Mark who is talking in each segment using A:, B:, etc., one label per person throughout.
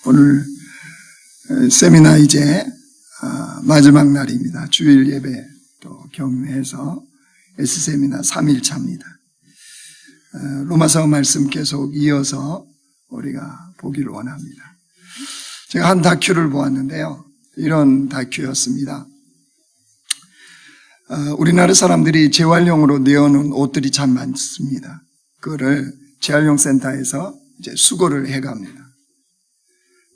A: 오늘 세미나 이제 마지막 날입니다. 주일 예배 또 경유해서 S세미나 3일차입니다. 로마서 말씀 계속 이어서 우리가 보기를 원합니다. 제가 한 다큐를 보았는데요. 이런 다큐였습니다. 우리나라 사람들이 재활용으로 내어놓은 옷들이 참 많습니다. 그거를 재활용 센터에서 이제 수거를 해갑니다.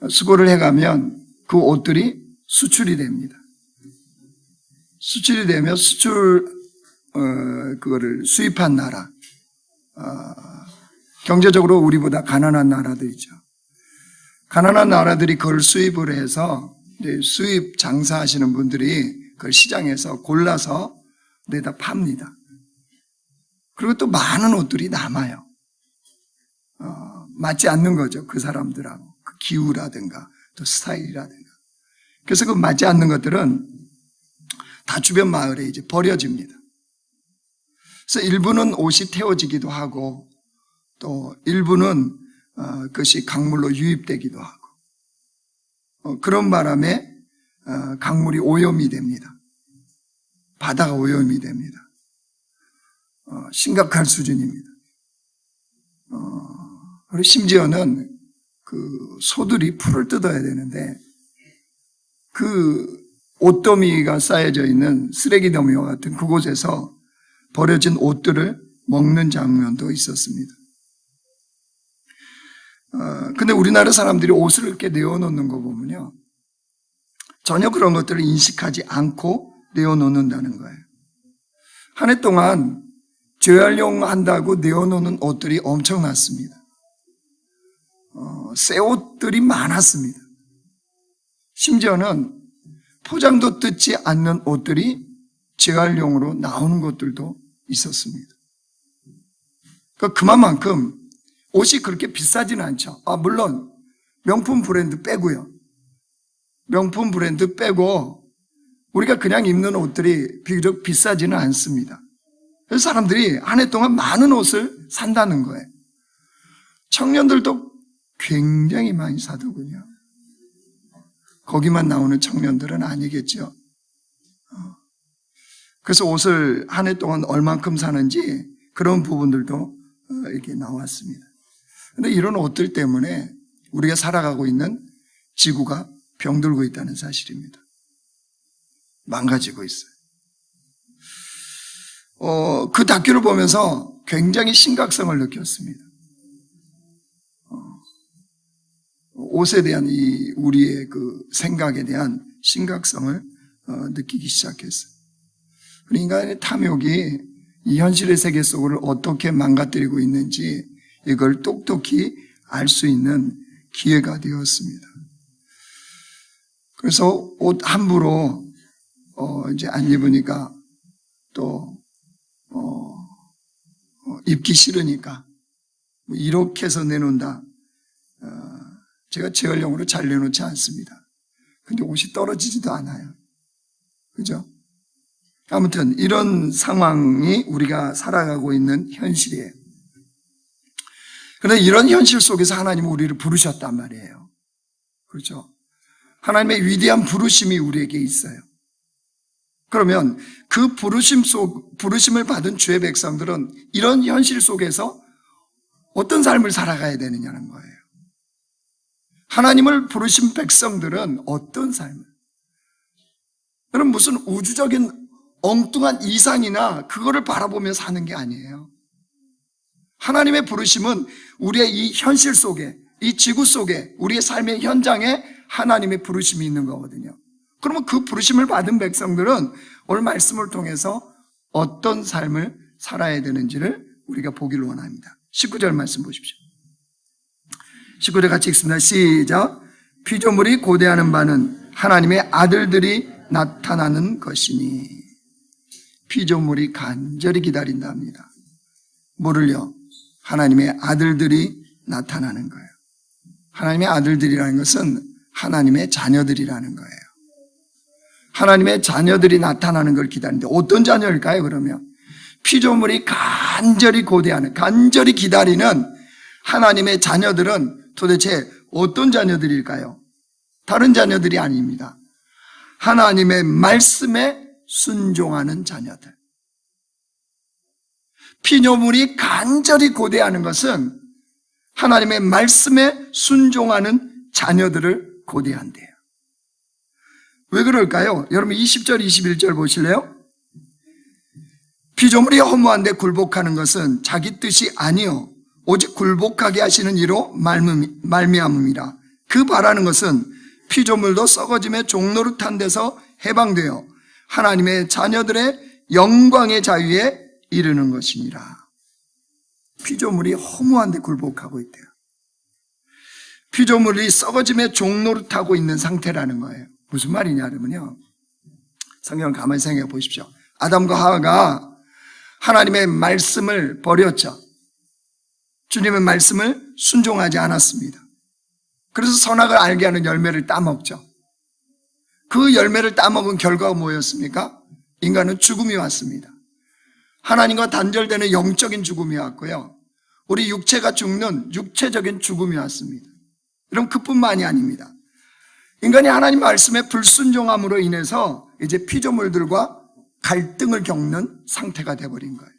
A: 수거를 해가면 그 옷들이 수출이 됩니다. 수출이 되면 그거를 수입한 나라, 경제적으로 우리보다 가난한 나라들이죠. 가난한 나라들이 그걸 수입을 해서 이제 수입 장사하시는 분들이 그걸 시장에서 골라서 내다 팝니다. 그리고 또 많은 옷들이 남아요. 맞지 않는 거죠. 그 사람들하고. 그 기후라든가 또 스타일이라든가. 그래서 그 맞지 않는 것들은 다 주변 마을에 이제 버려집니다. 그래서 일부는 옷이 태워지기도 하고 또 일부는 그것이 강물로 유입되기도 하고 그런 바람에 강물이 오염이 됩니다. 바다가 오염이 됩니다. 심각한 수준입니다. 그리고 심지어는 그 소들이 풀을 뜯어야 되는데 그 옷더미가 쌓여져 있는 쓰레기 더미와 같은 그곳에서 버려진 옷들을 먹는 장면도 있었습니다. 근데 우리나라 사람들이 옷을 이렇게 내어놓는 거 보면요. 전혀 그런 것들을 인식하지 않고 내어놓는다는 거예요. 한 해 동안 재활용한다고 내어놓는 옷들이 엄청났습니다. 새 옷들이 많았습니다. 심지어는 포장도 뜯지 않는 옷들이 재활용으로 나오는 것들도 있었습니다. 그만큼 옷이 그렇게 비싸지는 않죠. 물론 명품 브랜드 빼고요. 명품 브랜드 빼고 우리가 그냥 입는 옷들이 비교적 비싸지는 않습니다. 그래서 사람들이 한 해 동안 많은 옷을 산다는 거예요. 청년들도 굉장히 많이 사더군요. 거기만 나오는 청년들은 아니겠죠. 그래서 옷을 한 해 동안 얼만큼 사는지 그런 부분들도 이렇게 나왔습니다. 그런데 이런 옷들 때문에 우리가 살아가고 있는 지구가 병들고 있다는 사실입니다. 망가지고 있어요. 그 다큐를 보면서 굉장히 심각성을 느꼈습니다. 옷에 대한 우리의 그 생각에 대한 심각성을 느끼기 시작했어요. 인간의 탐욕이 이 현실의 세계 속을 어떻게 망가뜨리고 있는지 이걸 똑똑히 알 수 있는 기회가 되었습니다. 그래서 옷 함부로 이제 안 입으니까 또 입기 싫으니까 이렇게 해서 내놓는다. 제가 재활용으로 잘 내놓지 않습니다. 근데 옷이 떨어지지도 않아요. 그죠? 아무튼 이런 상황이 우리가 살아가고 있는 현실이에요. 그런데 이런 현실 속에서 하나님은 우리를 부르셨단 말이에요. 그렇죠? 하나님의 위대한 부르심이 우리에게 있어요. 그러면 그 부르심을 받은 주의 백성들은 이런 현실 속에서 어떤 삶을 살아가야 되느냐는 거예요. 하나님을 부르신 백성들은 어떤 삶을? 여러분 무슨 우주적인 엉뚱한 이상이나 그거를 바라보며 사는 게 아니에요. 하나님의 부르심은 우리의 이 현실 속에, 이 지구 속에, 우리의 삶의 현장에 하나님의 부르심이 있는 거거든요. 그러면 그 부르심을 받은 백성들은 오늘 말씀을 통해서 어떤 삶을 살아야 되는지를 우리가 보기를 원합니다. 19절 말씀 보십시오. 19절 같이 읽습니다. 시작. 피조물이 고대하는 바는 하나님의 아들들이 나타나는 것이니. 피조물이 간절히 기다린답니다. 뭐를요? 하나님의 아들들이 나타나는 거예요. 하나님의 아들들이라는 것은 하나님의 자녀들이라는 거예요. 하나님의 자녀들이 나타나는 걸 기다리는데 어떤 자녀일까요? 그러면 피조물이 간절히 고대하는, 간절히 기다리는 하나님의 자녀들은 도대체 어떤 자녀들일까요? 다른 자녀들이 아닙니다. 하나님의 말씀에 순종하는 자녀들. 피조물이 간절히 고대하는 것은 하나님의 말씀에 순종하는 자녀들을 고대한대요. 왜 그럴까요? 여러분 20절, 21절 보실래요? 피조물이 허무한데 굴복하는 것은 자기 뜻이 아니요 오직 굴복하게 하시는 이로 말미암음이라. 그 바라는 것은 피조물도 썩어짐의 종노릇한 데서 해방되어 하나님의 자녀들의 영광의 자유에 이르는 것이니라. 피조물이 허무한데 굴복하고 있대요. 피조물이 썩어짐의 종노릇하고 있는 상태라는 거예요. 무슨 말이냐면요, 성경을 가만히 생각해 보십시오. 아담과 하와가 하나님의 말씀을 버렸죠. 주님의 말씀을 순종하지 않았습니다. 그래서 선악을 알게 하는 열매를 따먹죠. 그 열매를 따먹은 결과가 뭐였습니까? 인간은 죽음이 왔습니다. 하나님과 단절되는 영적인 죽음이 왔고요, 우리 육체가 죽는 육체적인 죽음이 왔습니다. 여러분, 그뿐만이 아닙니다. 인간이 하나님 말씀에 불순종함으로 인해서 이제 피조물들과 갈등을 겪는 상태가 되어버린 거예요.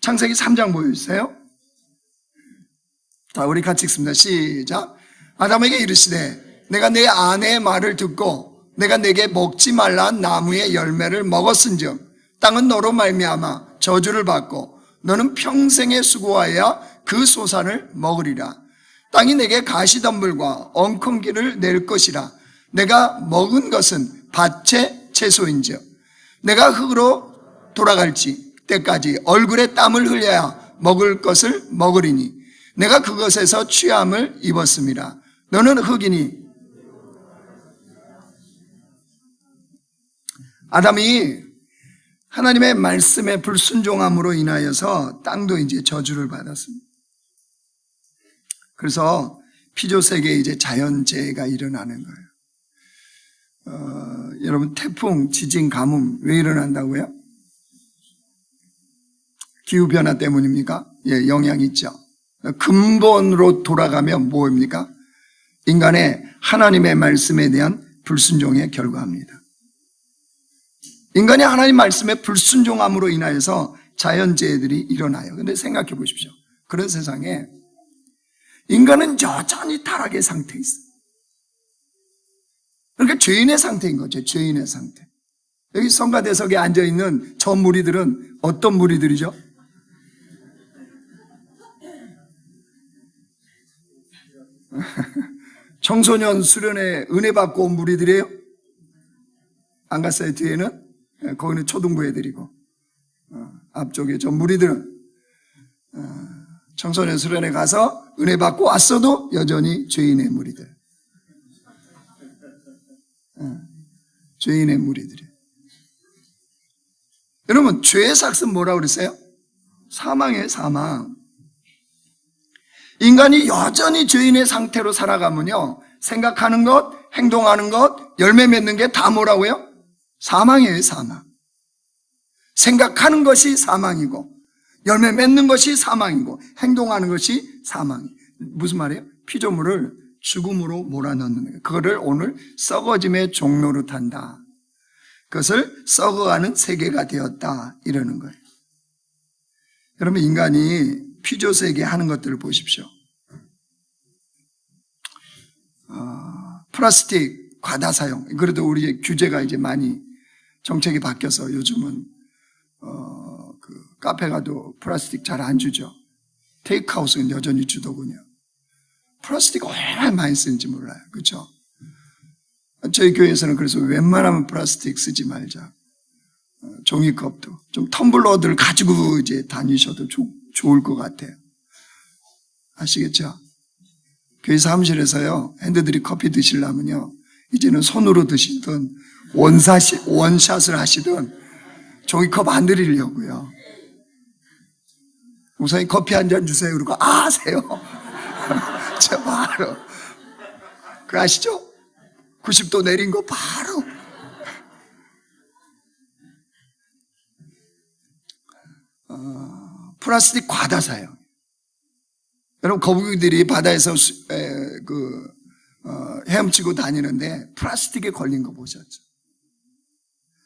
A: 창세기 3장 보여주세요. 자, 우리 같이 읽습니다. 시작. 아담에게 이르시되 내가 내 아내의 말을 듣고 내가 내게 먹지 말란 나무의 열매를 먹었은즉 땅은 너로 말미암아 저주를 받고 너는 평생에 수고하여야 그 소산을 먹으리라. 땅이 내게 가시덤불과 엉겅기를 낼 것이라. 내가 먹은 것은 밭의 채소인즉 내가 흙으로 돌아갈지 때까지 얼굴에 땀을 흘려야 먹을 것을 먹으리니 내가 그것에서 취함을 입었음이라. 너는 흙이니. 아담이 하나님의 말씀에 불순종함으로 인하여서 땅도 이제 저주를 받았습니다. 그래서 피조세계에 이제 자연재해가 일어나는 거예요. 여러분, 태풍, 지진, 가뭄 왜 일어난다고요? 기후변화 때문입니까? 예, 영향이 있죠. 근본으로 돌아가면 뭐입니까? 인간의 하나님의 말씀에 대한 불순종의 결과입니다. 인간이 하나님 말씀에 불순종함으로 인하여서 자연재해들이 일어나요. 그런데 생각해 보십시오. 그런 세상에 인간은 여전히 타락의 상태에 있어요. 그러니까 죄인의 상태인 거죠. 죄인의 상태. 여기 성가대석에 앉아있는 저 무리들은 어떤 무리들이죠? 청소년 수련회 은혜 받고 온 무리들이에요? 안 갔어요, 뒤에는? 거기는 초등부 애들이고, 앞쪽에 저 무리들은 청소년 수련회 가서 은혜 받고 왔어도 여전히 죄인의 무리들. 죄인의 무리들이에요. 여러분, 죄의 삭은 뭐라고 그랬어요? 사망이에요, 사망. 인간이 여전히 죄인의 상태로 살아가면요, 생각하는 것, 행동하는 것, 열매 맺는 게 다 뭐라고요? 사망이에요, 사망. 생각하는 것이 사망이고, 열매 맺는 것이 사망이고, 행동하는 것이 사망이에요. 무슨 말이에요? 피조물을 죽음으로 몰아넣는 거예요. 그거를 오늘 썩어짐의 종로로 탄다. 그것을 썩어가는 세계가 되었다, 이러는 거예요. 여러분, 인간이 피조세계에 하는 것들을 보십시오. 플라스틱 과다 사용. 그래도 우리의 규제가 이제 많이 정책이 바뀌어서 요즘은 카페 가도 플라스틱 잘 안 주죠. 테이크아웃은 여전히 주더군요. 플라스틱 얼마나 많이 쓰는지 몰라요. 그렇죠? 저희 교회에서는 그래서 웬만하면 플라스틱 쓰지 말자. 종이컵도 좀 텀블러들 가지고 이제 다니셔도 좋을 것 같아요. 아시겠죠? 교회 사무실에서요, 핸드들이 커피 드시려면요, 이제는 손으로 드시든 원샷을 하시든 종이컵 안 드리려고요. 우선 커피 한 잔 주세요. 그러고 하세요. 저 바로 그 아시죠? 90도 내린 거 바로. 플라스틱 과다 사용. 여러분, 거북이들이 바다에서 헤엄치고 다니는데 플라스틱에 걸린 거 보셨죠?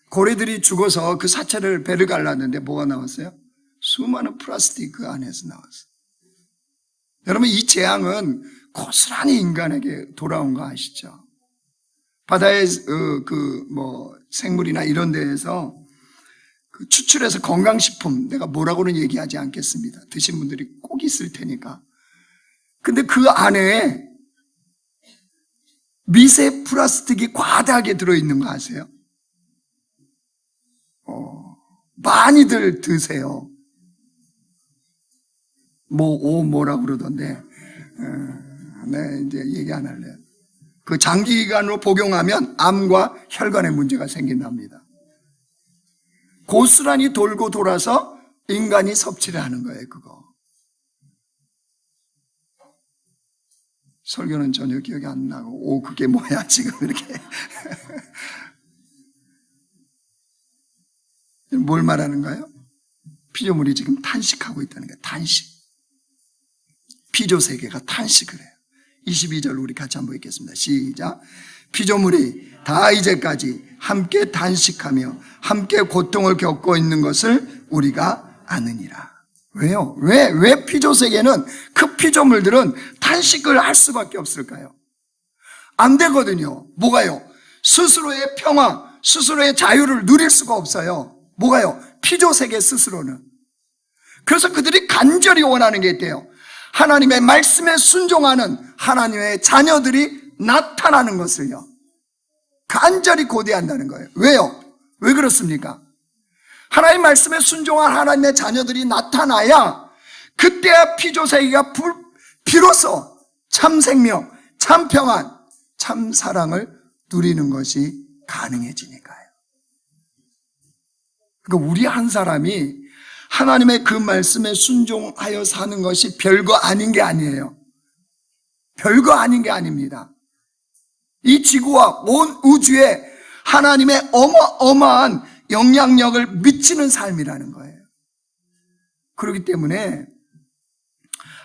A: 고래들이 죽어서 그 사체를 배를 갈랐는데 뭐가 나왔어요? 수많은 플라스틱 그 안에서 나왔어요. 여러분, 이 재앙은 고스란히 인간에게 돌아온 거 아시죠? 바다의 생물이나 이런 데에서 추출해서 건강식품, 내가 뭐라고는 얘기하지 않겠습니다. 드신 분들이 꼭 있을 테니까. 근데 그 안에 미세 플라스틱이 과다하게 들어있는 거 아세요? 많이들 드세요. 뭐라고 그러던데. 네, 이제 얘기 안 할래요. 그 장기간으로 복용하면 암과 혈관에 문제가 생긴답니다. 고스란히 돌고 돌아서 인간이 섭취를 하는 거예요, 그거. 설교는 전혀 기억이 안 나고, 그게 뭐야, 지금 이렇게. 뭘 말하는가요? 피조물이 지금 탄식하고 있다는 거예요, 탄식. 피조세계가 탄식을 해요. 22절 우리 같이 한번 읽겠습니다. 시작. 피조물이 다 이제까지 함께 탄식하며 함께 고통을 겪고 있는 것을 우리가 아느니라. 왜요? 왜 피조세계는 그 피조물들은 탄식을 할 수밖에 없을까요? 안 되거든요. 뭐가요? 스스로의 평화, 스스로의 자유를 누릴 수가 없어요. 뭐가요? 피조세계 스스로는. 그래서 그들이 간절히 원하는 게 있대요. 하나님의 말씀에 순종하는 하나님의 자녀들이 나타나는 것을요, 간절히 고대한다는 거예요. 왜요? 왜 그렇습니까? 하나님 말씀에 순종한 하나님의 자녀들이 나타나야 그때야 피조세계가 비로소 참 생명, 참 평안, 참 사랑을 누리는 것이 가능해지니까요. 그러니까 우리 한 사람이 하나님의 그 말씀에 순종하여 사는 것이 별거 아닌 게 아니에요. 별거 아닌 게 아닙니다. 이 지구와 온 우주에 하나님의 어마어마한 영향력을 미치는 삶이라는 거예요. 그렇기 때문에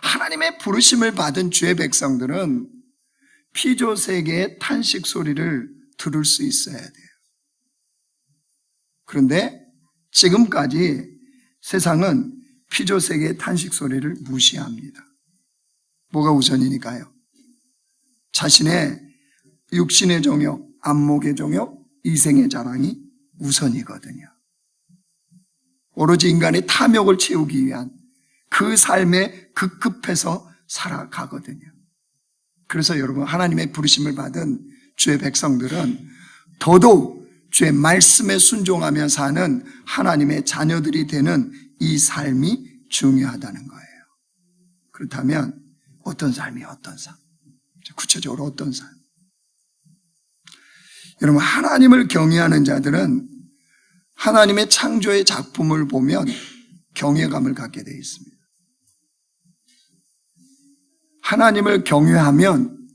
A: 하나님의 부르심을 받은 주의 백성들은 피조세계의 탄식 소리를 들을 수 있어야 돼요. 그런데 지금까지 세상은 피조세계의 탄식 소리를 무시합니다. 뭐가 우선이니까요? 자신의 육신의 정욕, 안목의 정욕, 이생의 자랑이 우선이거든요. 오로지 인간의 탐욕을 채우기 위한 그 삶에 급급해서 살아가거든요. 그래서 여러분, 하나님의 부르심을 받은 주의 백성들은 더더욱 주의 말씀에 순종하며 사는 하나님의 자녀들이 되는 이 삶이 중요하다는 거예요. 그렇다면 어떤 삶이 어떤 삶? 구체적으로 어떤 삶? 여러분, 하나님을 경외하는 자들은 하나님의 창조의 작품을 보면 경외감을 갖게 되어 있습니다. 하나님을 경외하면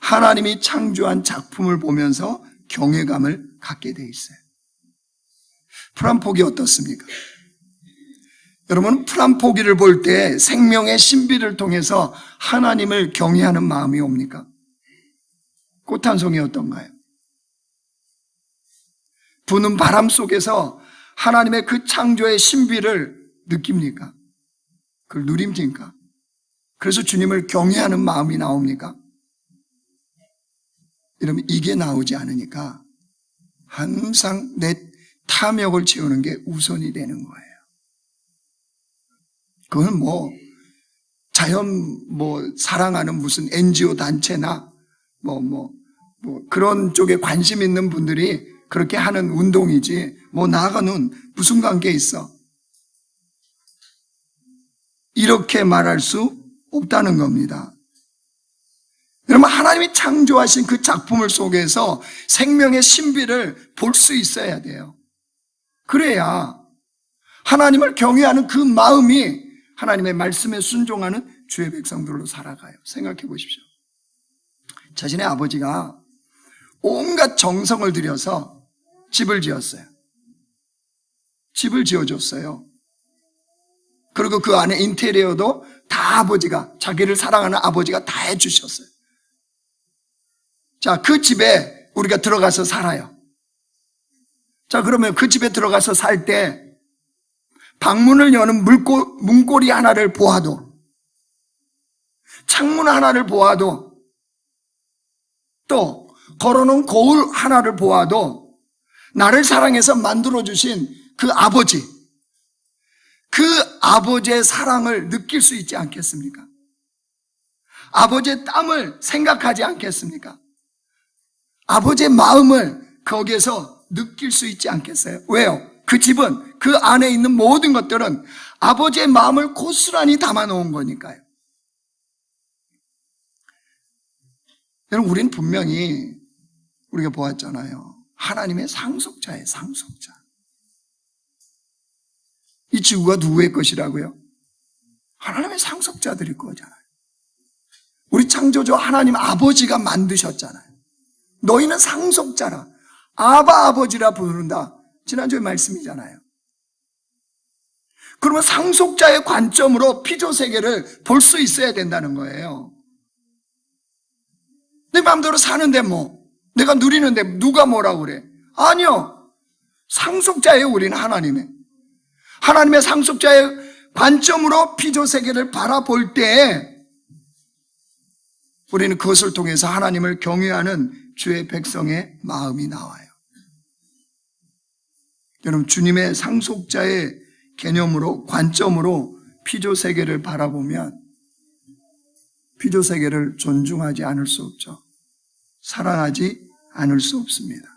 A: 하나님이 창조한 작품을 보면서 경외감을 갖게 되어 있어요. 풀 한 포기 어떻습니까? 여러분, 풀 한 포기를 볼 때 생명의 신비를 통해서 하나님을 경외하는 마음이 옵니까? 꽃 한 송이 어떤가요? 부는 바람 속에서 하나님의 그 창조의 신비를 느낍니까? 그걸 누립니까? 그래서 주님을 경외하는 마음이 나옵니까? 여러분, 이게 나오지 않으니까 항상 내 탐욕을 채우는 게 우선이 되는 거예요. 그건 자연 사랑하는 무슨 NGO 단체나 그런 쪽에 관심 있는 분들이 그렇게 하는 운동이지 나하고는 무슨 관계 있어? 이렇게 말할 수 없다는 겁니다. 여러분, 하나님이 창조하신 그 작품을 속에서 생명의 신비를 볼 수 있어야 돼요. 그래야 하나님을 경외하는 그 마음이 하나님의 말씀에 순종하는 주의 백성들로 살아가요. 생각해 보십시오. 자신의 아버지가 온갖 정성을 들여서 집을 지었어요. 집을 지어줬어요. 그리고 그 안에 인테리어도 다 아버지가, 자기를 사랑하는 아버지가 다 해주셨어요. 자, 그 집에 우리가 들어가서 살아요. 자, 그러면 그 집에 들어가서 살 때 방문을 여는 문고리 하나를 보아도, 창문 하나를 보아도, 또 걸어놓은 거울 하나를 보아도 나를 사랑해서 만들어주신 그 아버지, 그 아버지의 사랑을 느낄 수 있지 않겠습니까? 아버지의 땀을 생각하지 않겠습니까? 아버지의 마음을 거기에서 느낄 수 있지 않겠어요? 왜요? 그 집은, 그 안에 있는 모든 것들은 아버지의 마음을 고스란히 담아놓은 거니까요. 여러분, 우리는 분명히 우리가 보았잖아요. 하나님의 상속자예요, 상속자. 이 지구가 누구의 것이라고요? 하나님의 상속자들일 거잖아요. 우리 창조주 하나님 아버지가 만드셨잖아요. 너희는 상속자라, 아바 아버지라 부른다. 지난주에 말씀이잖아요. 그러면 상속자의 관점으로 피조세계를 볼 수 있어야 된다는 거예요. 내 마음대로 사는데 뭐, 내가 누리는데 누가 뭐라고 그래? 아니요. 상속자예요, 우리는 하나님의. 하나님의 상속자의 관점으로 피조세계를 바라볼 때 우리는 그것을 통해서 하나님을 경외하는 주의 백성의 마음이 나와요. 여러분, 주님의 상속자의 개념으로, 관점으로 피조세계를 바라보면 피조세계를 존중하지 않을 수 없죠. 사랑하지 않을 수 없습니다.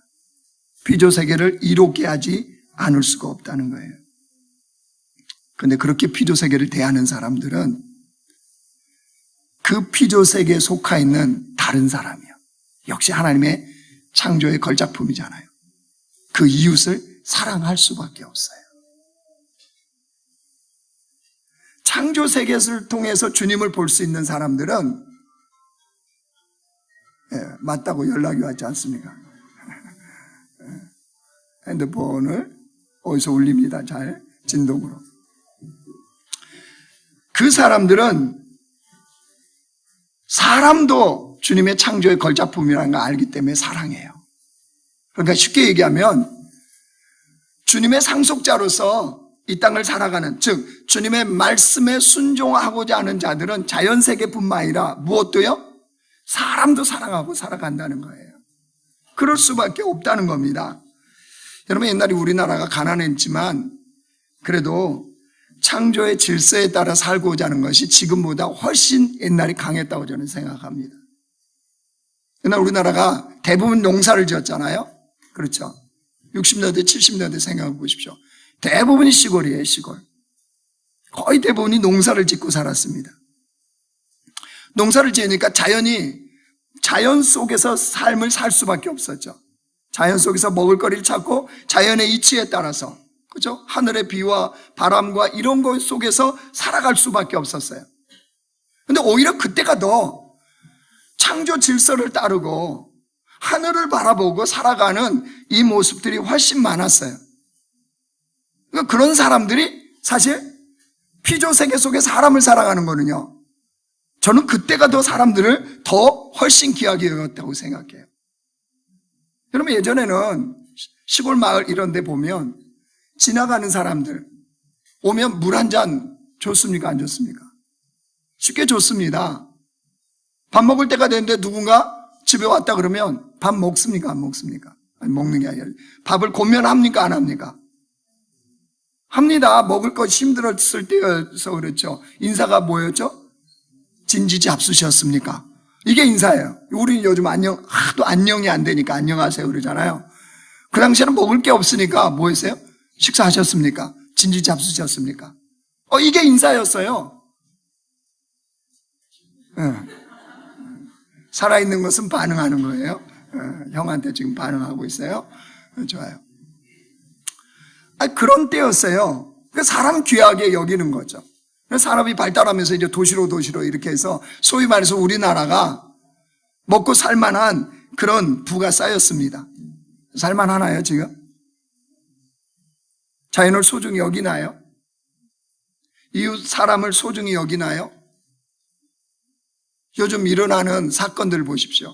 A: 피조세계를 이롭게 하지 않을 수가 없다는 거예요. 그런데 그렇게 피조세계를 대하는 사람들은 그 피조세계에 속해 있는 다른 사람이요, 역시 하나님의 창조의 걸작품이잖아요. 그 이웃을 사랑할 수밖에 없어요. 창조세계를 통해서 주님을 볼 수 있는 사람들은 맞다고 연락이 왔지 않습니까? 핸드폰을 어디서 울립니다. 잘 진동으로. 그 사람들은 사람도 주님의 창조의 걸작품이라는 걸 알기 때문에 사랑해요. 그러니까 쉽게 얘기하면 주님의 상속자로서 이 땅을 살아가는, 즉 주님의 말씀에 순종하고자 하는 자들은 자연세계뿐만 아니라 무엇도요? 사람도 사랑하고 살아간다는 거예요. 그럴 수밖에 없다는 겁니다. 여러분, 옛날에 우리나라가 가난했지만 그래도 창조의 질서에 따라 살고자 하는 것이 지금보다 훨씬 옛날이 강했다고 저는 생각합니다. 옛날 우리나라가 대부분 농사를 지었잖아요. 그렇죠? 60년대, 70년대 생각해 보십시오. 대부분이 시골이에요, 시골. 거의 대부분이 농사를 짓고 살았습니다. 농사를 지으니까 자연 속에서 삶을 살 수밖에 없었죠. 자연 속에서 먹을거리를 찾고 자연의 이치에 따라서, 그죠? 하늘의 비와 바람과 이런 것 속에서 살아갈 수밖에 없었어요. 근데 오히려 그때가 더 창조 질서를 따르고 하늘을 바라보고 살아가는 이 모습들이 훨씬 많았어요. 그러니까 그런 사람들이 사실 피조세계 속에 사람을 사랑하는 거는요, 저는 그때가 더 사람들을 더 훨씬 귀하게 여겼다고 생각해요. 여러분, 예전에는 시골 마을 이런 데 보면 지나가는 사람들 오면 물 한 잔 줬습니까? 안 줬습니까? 쉽게 줬습니다. 밥 먹을 때가 되는데 누군가 집에 왔다 그러면 밥 먹습니까? 안 먹습니까? 아니, 먹는 게 아니라 밥을 고면합니까? 안 합니까? 합니다. 먹을 것 힘들었을 때여서 그렇죠. 인사가 뭐였죠? 진지 잡수셨습니까? 이게 인사예요. 우리는 요즘 하도 안녕이 안 되니까 안녕하세요 그러잖아요. 그 당시에는 먹을 게 없으니까 뭐 했어요? 식사하셨습니까? 진지 잡수셨습니까? 이게 인사였어요. 살아있는 것은 반응하는 거예요. 형한테 지금 반응하고 있어요. 좋아요. 그런 때였어요. 사람 귀하게 여기는 거죠. 산업이 발달하면서 이제 도시로 이렇게 해서 소위 말해서 우리나라가 먹고 살만한 그런 부가 쌓였습니다. 살만하나요, 지금? 자연을 소중히 여기나요? 이웃 사람을 소중히 여기나요? 요즘 일어나는 사건들 보십시오.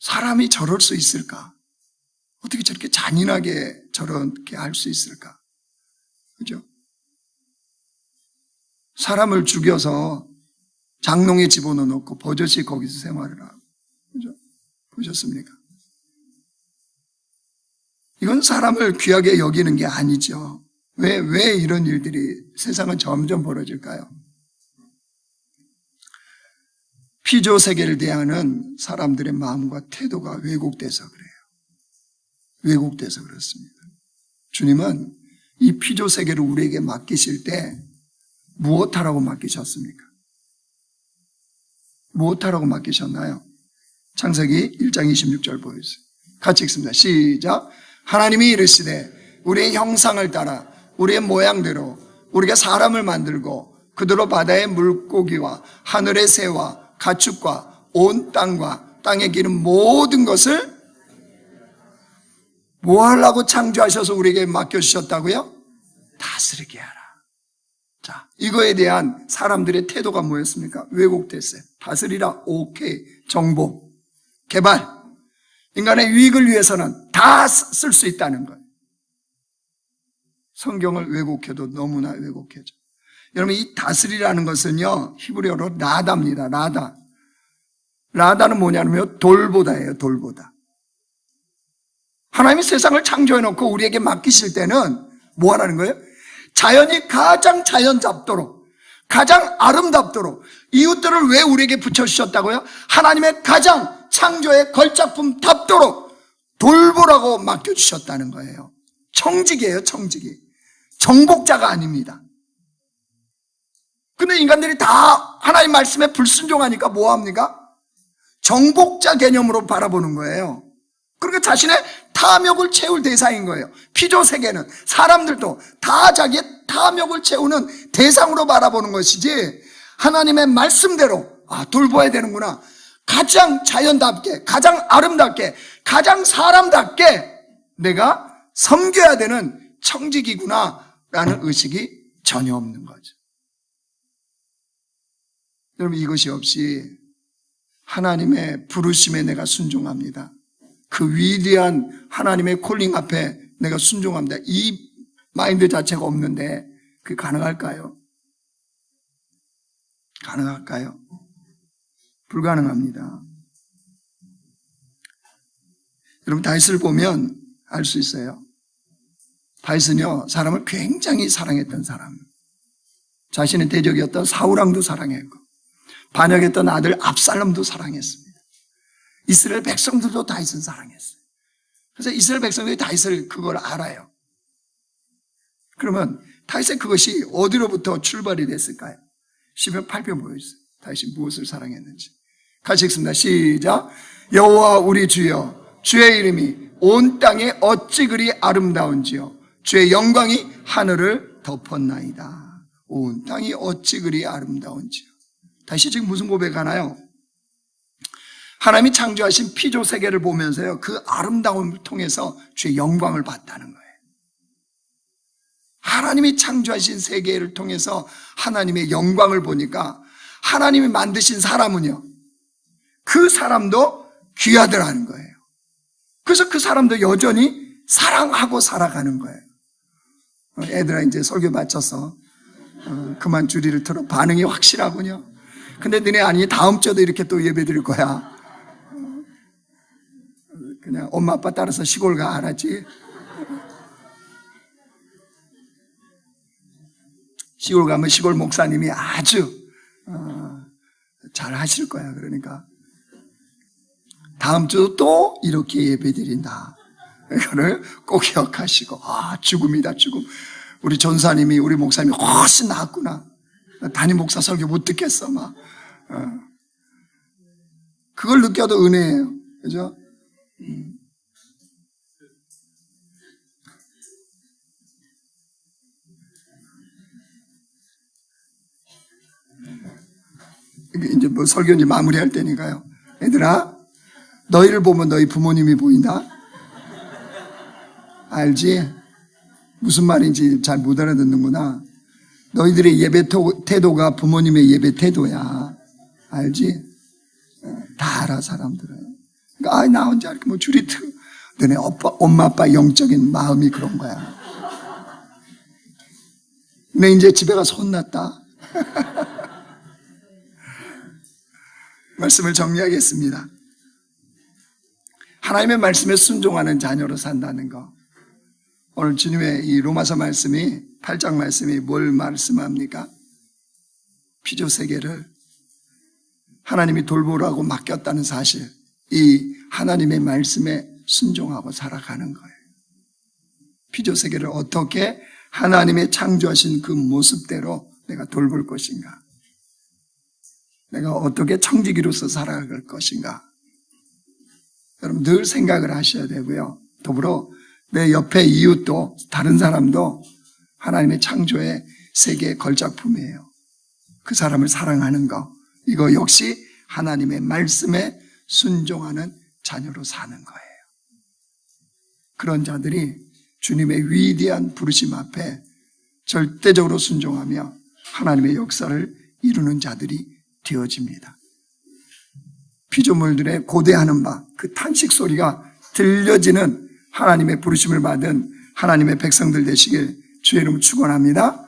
A: 사람이 저럴 수 있을까? 어떻게 저렇게 잔인하게 저렇게 할 수 있을까? 그죠? 사람을 죽여서 장롱에 집어넣고 버젓이 거기서 생활을 하고. 그죠? 보셨습니까? 이건 사람을 귀하게 여기는 게 아니죠. 왜 이런 일들이 세상은 점점 벌어질까요? 피조 세계를 대하는 사람들의 마음과 태도가 왜곡돼서 그래요. 왜곡돼서 그렇습니다. 주님은 이 피조 세계를 우리에게 맡기실 때 무엇하라고 맡기셨습니까? 무엇하라고 맡기셨나요? 창세기 1장 26절 보여주세요. 같이 읽습니다. 시작. 하나님이 이르시되 우리의 형상을 따라 우리의 모양대로 우리가 사람을 만들고 그대로 바다의 물고기와 하늘의 새와 가축과 온 땅과 땅에 기는 모든 것을 뭐 하려고 창조하셔서 우리에게 맡겨주셨다고요? 다스리게 하라. 자, 이거에 대한 사람들의 태도가 뭐였습니까? 왜곡됐어요. 다스리라, 오케이. 정보, 개발, 인간의 유익을 위해서는 다 쓸 수 있다는 거예요. 성경을 왜곡해도 너무나 왜곡해져. 여러분, 이 다스리라는 것은요, 히브리어로 라다입니다. 라다. 라다는 뭐냐면 돌보다예요. 돌보다. 하나님이 세상을 창조해놓고 우리에게 맡기실 때는 뭐 하라는 거예요? 자연이 가장 자연답도록, 가장 아름답도록 이웃들을 왜 우리에게 붙여주셨다고요? 하나님의 가장 창조의 걸작품 답도록 돌보라고 맡겨주셨다는 거예요. 청직이에요. 청직이. 정복자가 아닙니다. 근데 인간들이 다 하나님 말씀에 불순종하니까 뭐합니까? 정복자 개념으로 바라보는 거예요. 그러니까 자신의 탐욕을 채울 대상인 거예요. 피조 세계는 사람들도 다 자기의 탐욕을 채우는 대상으로 바라보는 것이지, 하나님의 말씀대로 돌봐야 되는구나, 가장 자연답게, 가장 아름답게, 가장 사람답게 내가 섬겨야 되는 청직이구나 라는 의식이 전혀 없는 거죠. 여러분, 이것이 없이 하나님의 부르심에 내가 순종합니다, 그 위대한 하나님의 콜링 앞에 내가 순종합니다, 이 마인드 자체가 없는데 그게 가능할까요? 가능할까요? 불가능합니다. 여러분, 다윗을 보면 알 수 있어요. 다윗은요, 사람을 굉장히 사랑했던 사람, 자신의 대적이었던 사울왕도 사랑했고 반역했던 아들 압살롬도 사랑했습니다. 이스라엘 백성들도 다윗은 사랑했어요. 그래서 이스라엘 백성들이 다윗을 그걸 알아요. 그러면 다윗의 그것이 어디로부터 출발이 됐을까요? 시편 8편 보여주세요. 다윗이 무엇을 사랑했는지. 같이 읽습니다. 시작. 여호와 우리 주여, 주의 이름이 온 땅에 어찌 그리 아름다운지요, 주의 영광이 하늘을 덮었나이다. 온 땅이 어찌 그리 아름다운지요. 다시 지금 무슨 고백하나요? 하나님이 창조하신 피조 세계를 보면서요, 그 아름다움을 통해서 주의 영광을 봤다는 거예요. 하나님이 창조하신 세계를 통해서 하나님의 영광을 보니까 하나님이 만드신 사람은요, 그 사람도 귀하더라는 거예요. 그래서 그 사람도 여전히 사랑하고 살아가는 거예요. 애들아, 이제 설교 마쳐서 그만 주리를 틀어. 반응이 확실하군요. 근데 너네 아니 다음 주에도 이렇게 또 예배 드릴 거야. 그냥 엄마 아빠 따라서 시골 가, 알았지? 시골 가면 시골 목사님이 아주 잘 하실 거야. 그러니까 다음 주도 또 이렇게 예배 드린다, 이거를 꼭 기억하시고. 죽음이다, 죽음. 우리 전사님이, 우리 목사님이 훨씬 낫구나, 담임 목사 설교 못 듣겠어 막. 그걸 느껴도 은혜예요. 그죠? 이제 뭐 설교 이제 마무리할 때니까요. 얘들아, 너희를 보면 너희 부모님이 보인다? 알지? 무슨 말인지 잘 못 알아듣는구나. 너희들의 예배 태도가 부모님의 예배 태도야. 알지? 다 알아, 사람들은. 그러니까 나 혼자 이렇게 뭐 줄이 너네 엄마 아빠 영적인 마음이 그런 거야. 내 이제 집에 가서 혼났다. 말씀을 정리하겠습니다. 하나님의 말씀에 순종하는 자녀로 산다는 거. 오늘 주님의 이 로마서 말씀이 8장 말씀이 뭘 말씀합니까? 피조 세계를 하나님이 돌보라고 맡겼다는 사실, 이 하나님의 말씀에 순종하고 살아가는 거예요. 피조 세계를 어떻게 하나님의 창조하신 그 모습대로 내가 돌볼 것인가? 내가 어떻게 청지기로서 살아갈 것인가? 여러분 늘 생각을 하셔야 되고요. 더불어 내 옆에 이웃도 다른 사람도 하나님의 창조의 세계의 걸작품이에요. 그 사람을 사랑하는 거, 이거 역시 하나님의 말씀에 순종하는 자녀로 사는 거예요. 그런 자들이 주님의 위대한 부르심 앞에 절대적으로 순종하며 하나님의 역사를 이루는 자들이 되어집니다. 피조물들의 고대하는 바, 그 탄식 소리가 들려지는 하나님의 부르심을 받은 하나님의 백성들 되시길 주의 이름으로 축원합니다.